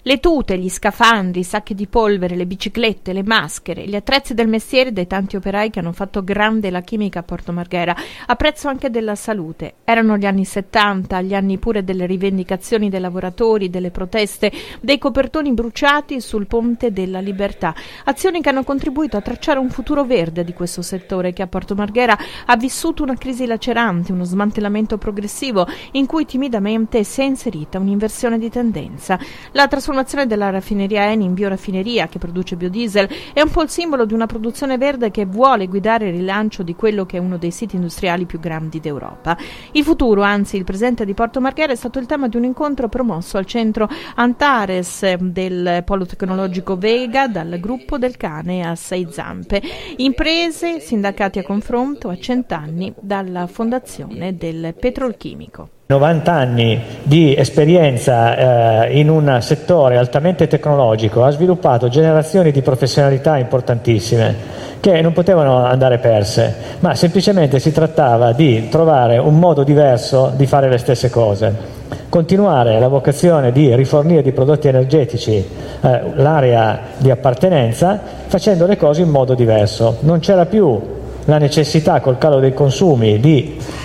Le tute, gli scafandri, i sacchi di polvere, le biciclette, le maschere, gli attrezzi del mestiere dei tanti operai che hanno fatto grande la chimica a Porto Marghera, a prezzo anche della salute. Erano gli anni 70, gli anni pure delle rivendicazioni dei lavoratori, delle proteste, dei copertoni bruciati sul Ponte della Libertà. Azioni che hanno contribuito a tracciare un futuro verde di questo settore che a Porto Marghera ha vissuto una crisi lacerante, uno smantellamento progressivo in cui timidamente si è inserita un'inversione di tendenza. La trasformazione della raffineria Eni in bioraffineria che produce biodiesel è un po' il simbolo di una produzione verde che vuole guidare il rilancio di quello che è uno dei siti industriali più grandi d'Europa. Il futuro, anzi il presente di Porto Marghera è stato il tema di un incontro promosso al centro Antares del Polo Tecnologico Vega dal gruppo del Cane a 6 zampe. Imprese, sindacati a confronto a 100 anni dalla fondazione del petrolchimico. 90 anni di esperienza in un settore altamente tecnologico ha sviluppato generazioni di professionalità importantissime che non potevano andare perse, ma semplicemente si trattava di trovare un modo diverso di fare le stesse cose, continuare la vocazione di rifornire di prodotti energetici l'area di appartenenza facendo le cose in modo diverso. Non c'era più la necessità col calo dei consumi di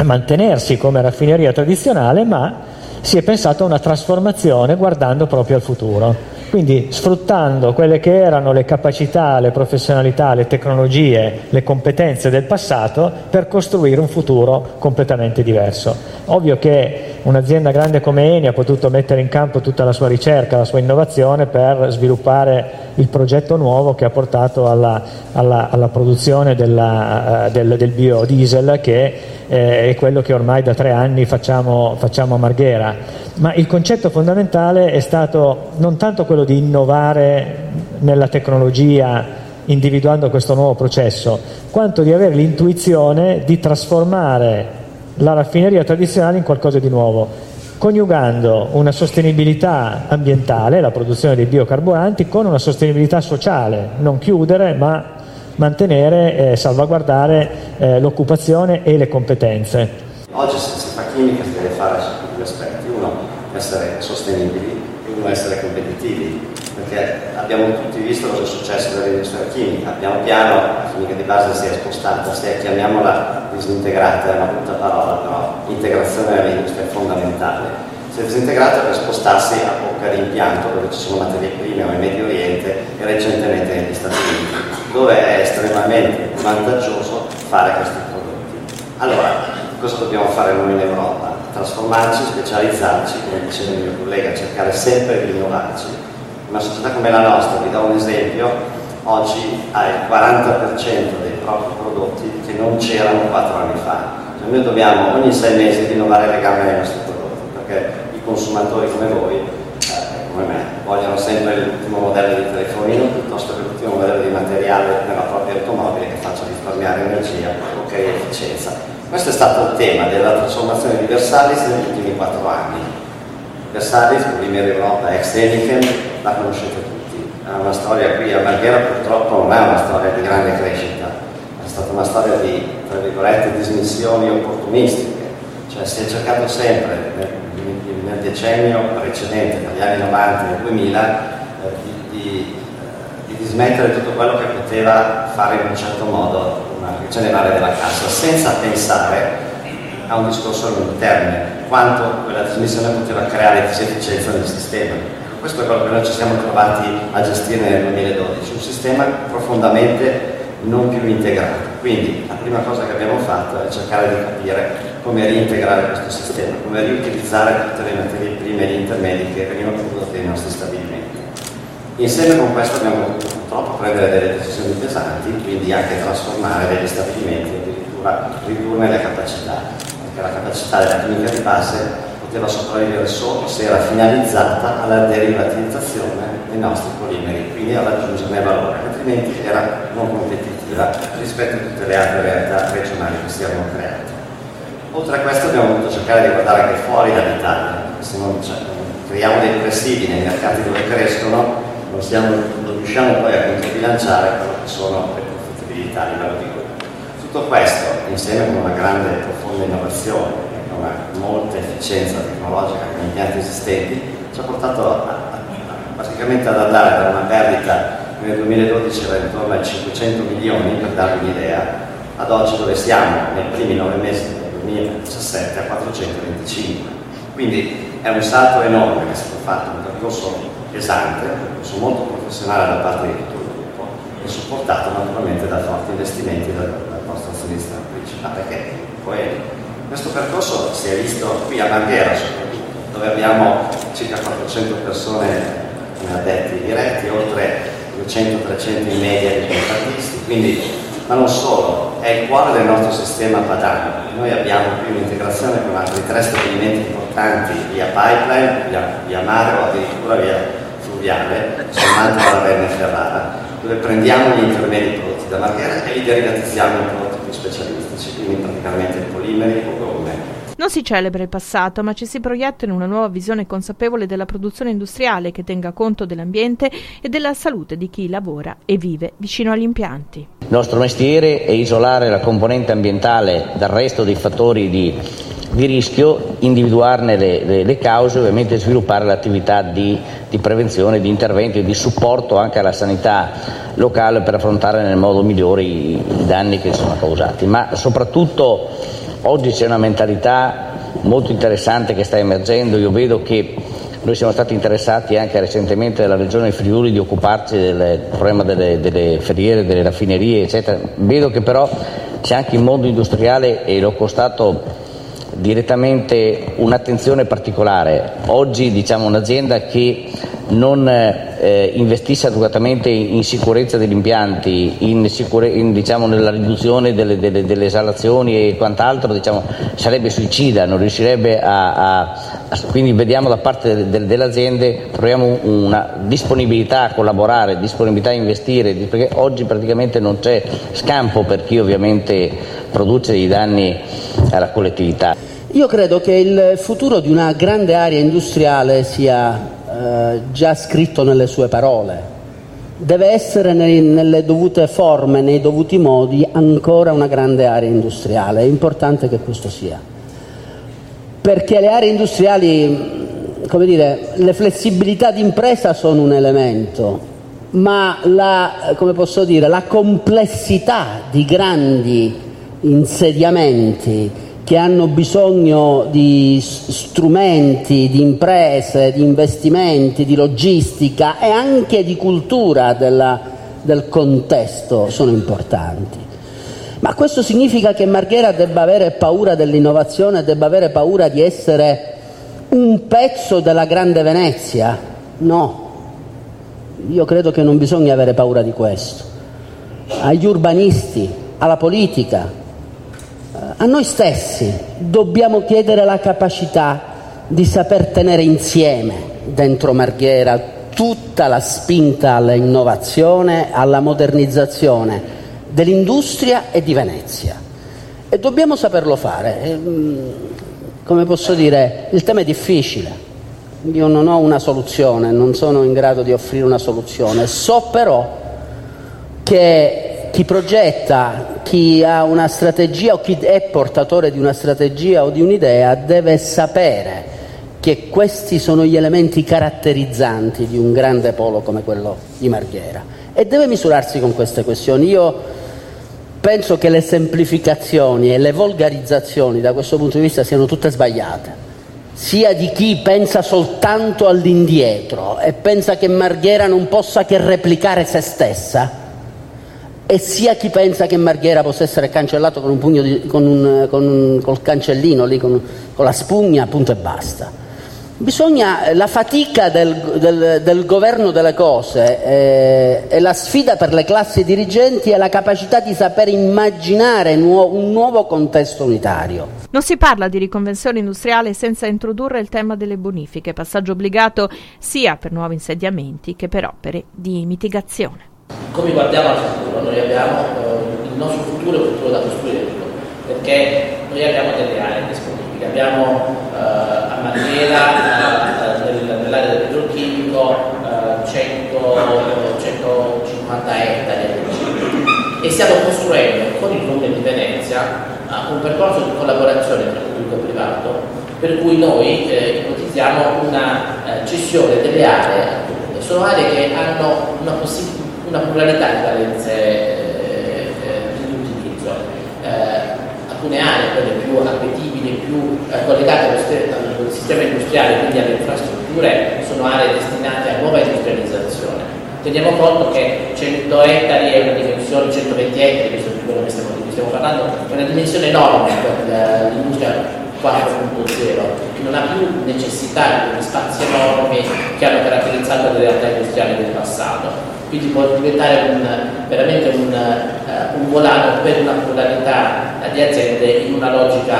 mantenersi come raffineria tradizionale, ma si è pensato a una trasformazione guardando proprio al futuro, quindi sfruttando quelle che erano le capacità, le professionalità, le tecnologie, le competenze del passato per costruire un futuro completamente diverso. Ovvio che un'azienda grande come Eni ha potuto mettere in campo tutta la sua ricerca, la sua innovazione per sviluppare il progetto nuovo che ha portato alla produzione del biodiesel, che è quello che ormai da 3 anni facciamo a Marghera. Ma il concetto fondamentale è stato non tanto quello di innovare nella tecnologia individuando questo nuovo processo, quanto di avere l'intuizione di trasformare la raffineria tradizionale in qualcosa di nuovo, coniugando una sostenibilità ambientale, la produzione dei biocarburanti, con una sostenibilità sociale, non chiudere ma mantenere e salvaguardare l'occupazione e le competenze. Oggi se si fa chimica si deve fare su tutti gli aspetti: uno, essere sostenibili, e uno, essere competitivi, perché abbiamo tutti visto cosa è successo nell'industria chimica. Piano piano la chimica di base si è spostata, chiamiamola disintegrata, è una brutta parola, però integrazione nell'industria è fondamentale. Si è disintegrata per spostarsi a bocca di impianto dove ci sono materie prime, o in Medio Oriente e recentemente negli Stati Uniti, dove è estremamente vantaggioso fare questi prodotti. Allora, cosa dobbiamo fare noi in Europa? Trasformarci, specializzarci, come diceva il mio collega, cercare sempre di innovarci. Una società come la nostra, vi do un esempio, oggi ha il 40% dei propri prodotti che non c'erano 4 anni fa. Cioè noi dobbiamo ogni 6 mesi rinnovare le gambe dei nostri prodotti, perché i consumatori come voi, come me, vogliono sempre l'ultimo modello di telefonino piuttosto che l'ultimo modello di materiale nella propria automobile che faccia risparmiare energia o crei efficienza. Questo è stato il tema della trasformazione di Versalis negli ultimi 4 anni. Versalis, Polimeri Europa, ex Heineken, la conoscete tutti. È una storia qui a Marghera, purtroppo non è una storia di grande crescita, è stata una storia di, tra virgolette, dismissioni opportunistiche. Cioè si è cercato sempre nel decennio precedente, dagli anni 90 e 2000, di dismettere tutto quello che poteva fare in un certo modo rigenerare della cassa, senza pensare a un discorso a lungo termine, quanto quella dismissione poteva creare disefficienza nel sistema. Questo è quello che noi ci siamo trovati a gestire nel 2012, un sistema profondamente non più integrato. Quindi la prima cosa che abbiamo fatto è cercare di capire come reintegrare questo sistema, come riutilizzare tutte le materie prime e gli intermedi che venivano prodotte nei nostri stabilimenti. Insieme con questo abbiamo dovuto purtroppo prendere delle decisioni pesanti, quindi anche trasformare degli stabilimenti, addirittura ridurne le capacità, perché la capacità della chimica di base poteva sopravvivere solo se era finalizzata alla derivatizzazione dei nostri polimeri, quindi a raggiungerne valore, altrimenti era non competitiva rispetto a tutte le altre realtà regionali che si erano create. Oltre a questo abbiamo voluto cercare di guardare anche fuori dall'Italia, perché se non creiamo dei presidi nei mercati dove crescono, non riusciamo poi a controbilanciare quello che sono le profitabilità a livello di gruppo. Tutto questo, insieme con una grande e profonda innovazione e con una molta efficienza tecnologica con impianti esistenti, ci ha portato a praticamente ad andare da una perdita nel 2012 era intorno ai 500 milioni, per darvi un'idea, ad oggi dove siamo nei primi 9 mesi del 2017 a 425. Quindi è un salto enorme che è stato fatto, un percorso pesante, un percorso molto professionale da parte di tutto il gruppo e supportato naturalmente da forti investimenti dal vostro azionista principale, che poi questo percorso si è visto qui a Marghera soprattutto, dove abbiamo circa 400 persone come addetti diretti, oltre 200-300 in media di contrattisti, quindi, ma non solo, è il cuore del nostro sistema padano. Noi abbiamo qui un'integrazione con altri 3 stabilimenti importanti via pipeline, via mare o addirittura via fluviale, Mantova, Ravenna e Ferrara, dove prendiamo gli intermedi prodotti da Marghera e li derivatizziamo in prodotti più specialistici, quindi praticamente polimeri o gomme. Non si celebra il passato, ma ci si proietta in una nuova visione consapevole della produzione industriale che tenga conto dell'ambiente e della salute di chi lavora e vive vicino agli impianti. Il nostro mestiere è isolare la componente ambientale dal resto dei fattori di rischio, individuarne le cause e ovviamente sviluppare l'attività di prevenzione, di intervento e di supporto anche alla sanità locale per affrontare nel modo migliore i danni che sono causati. Ma soprattutto oggi c'è una mentalità molto interessante che sta emergendo. Io vedo che noi siamo stati interessati anche recentemente dalla Regione Friuli di occuparci del problema delle ferriere, delle raffinerie, eccetera. Vedo che però c'è anche il mondo industriale e l'ho constato direttamente un'attenzione particolare. Oggi un'azienda che non investisse adeguatamente in sicurezza degli impianti, nella riduzione delle esalazioni e quant'altro, sarebbe suicida, non riuscirebbe quindi vediamo da parte delle aziende, troviamo una disponibilità a collaborare, disponibilità a investire, perché oggi praticamente non c'è scampo per chi ovviamente produce dei danni alla collettività. Io credo che il futuro di una grande area industriale sia già scritto nelle sue parole. Deve essere nelle dovute forme, nei dovuti modi, ancora una grande area industriale. È importante che questo sia. Perché le aree industriali, le flessibilità d'impresa sono un elemento, ma la complessità di grandi insediamenti che hanno bisogno di strumenti, di imprese, di investimenti, di logistica e anche di cultura del contesto sono importanti. Ma questo significa che Marghera debba avere paura dell'innovazione, debba avere paura di essere un pezzo della grande Venezia? No, io credo che non bisogna avere paura di questo. Agli urbanisti, alla politica, a noi stessi dobbiamo chiedere la capacità di saper tenere insieme dentro Marghera tutta la spinta all'innovazione, alla modernizzazione dell'industria e di Venezia. E dobbiamo saperlo fare. Il tema è difficile. Io non ho una soluzione, non sono in grado di offrire una soluzione. So però che chi progetta, chi ha una strategia o chi è portatore di una strategia o di un'idea deve sapere che questi sono gli elementi caratterizzanti di un grande polo come quello di Marghera e deve misurarsi con queste questioni. Io penso che le semplificazioni e le volgarizzazioni da questo punto di vista siano tutte sbagliate, sia di chi pensa soltanto all'indietro e pensa che Marghera non possa che replicare se stessa, e sia chi pensa che Marghera possa essere cancellato con un pugno col cancellino lì, con la spugna, punto e basta. La fatica del governo delle cose e la sfida per le classi dirigenti è la capacità di saper immaginare un nuovo contesto unitario. Non si parla di riconversione industriale senza introdurre il tema delle bonifiche, passaggio obbligato sia per nuovi insediamenti che per opere di mitigazione. Come guardiamo al futuro? Noi abbiamo il nostro futuro è un futuro da costruire, perché noi abbiamo delle aree disponibili, abbiamo a Marghera nell'area del petrolchimico 150 ettari e stiamo costruendo con il Comune di Venezia un percorso di collaborazione tra pubblico e privato, per cui noi ipotizziamo una cessione delle aree sono aree che hanno una pluralità di valenze di utilizzo. Alcune aree, quelle più appetibili, più collegate al sistema industriale, quindi alle infrastrutture, sono aree destinate a nuova industrializzazione. Teniamo conto che 100 ettari è una dimensione, 120 ettari, questo è quello di cui stiamo parlando, è una dimensione enorme per l'industria 4.0, che non ha più necessità di quegli spazi enormi che hanno caratterizzato le realtà industriali del passato. Quindi può diventare veramente un volano per una pluralità di aziende in una logica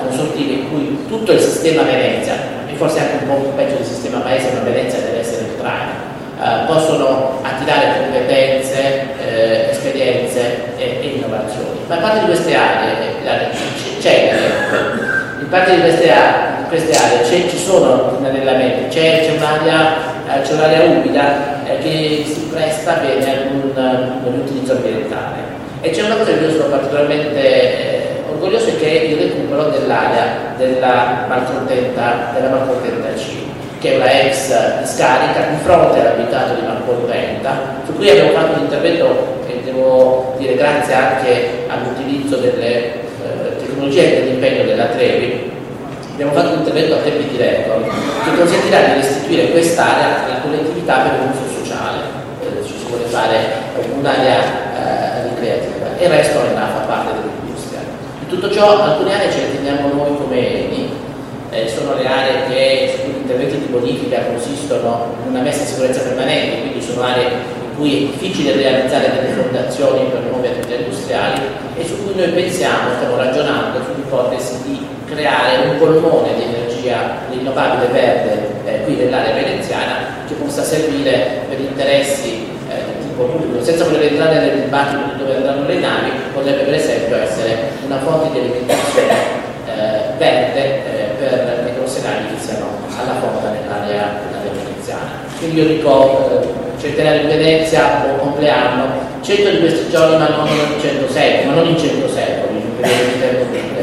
consortile in cui tutto il sistema Venezia, e forse anche un po' un pezzo del sistema paese, ma Venezia deve essere il traino, possono attirare competenze, esperienze e innovazioni. Ma in parte di queste aree in parte di queste aree ci sono inanellamenti, c'è un'area umida che si presta bene ad un utilizzo ambientale. E c'è una cosa di cui io sono particolarmente orgoglioso, è che il recupero dell'area della Malcontenta C, che è una ex discarica di fronte all'abitato di Malcontenta, su cui abbiamo fatto un intervento che devo dire grazie anche all'utilizzo delle tecnologie e dell'impegno della Trevi. Abbiamo fatto un intervento a tempi di record che consentirà di restituire quest'area alla collettività per un uso sociale. Si vuole fare un'area ricreativa e il resto fa parte dell'industria. In tutto ciò alcune aree ce le teniamo noi come ENI, sono le aree che su cui gli interventi di bonifica consistono in una messa in sicurezza permanente, quindi sono aree in cui è difficile realizzare delle fondazioni per nuove attività industriali e su cui noi stiamo ragionando sull'ipotesi di creare un polmone di energia rinnovabile verde qui nell'area veneziana che possa servire per interessi di tipo pubblico, senza voler entrare nel dibattito di dove andranno le navi. Potrebbe per esempio essere una fonte di alimentazione verde per le grosse navi che siano alla fonte nell'area veneziana. Quindi io dico centenario in Venezia, buon compleanno, 100 di questi giorni, ma non in 100 secoli, in un periodo di tempo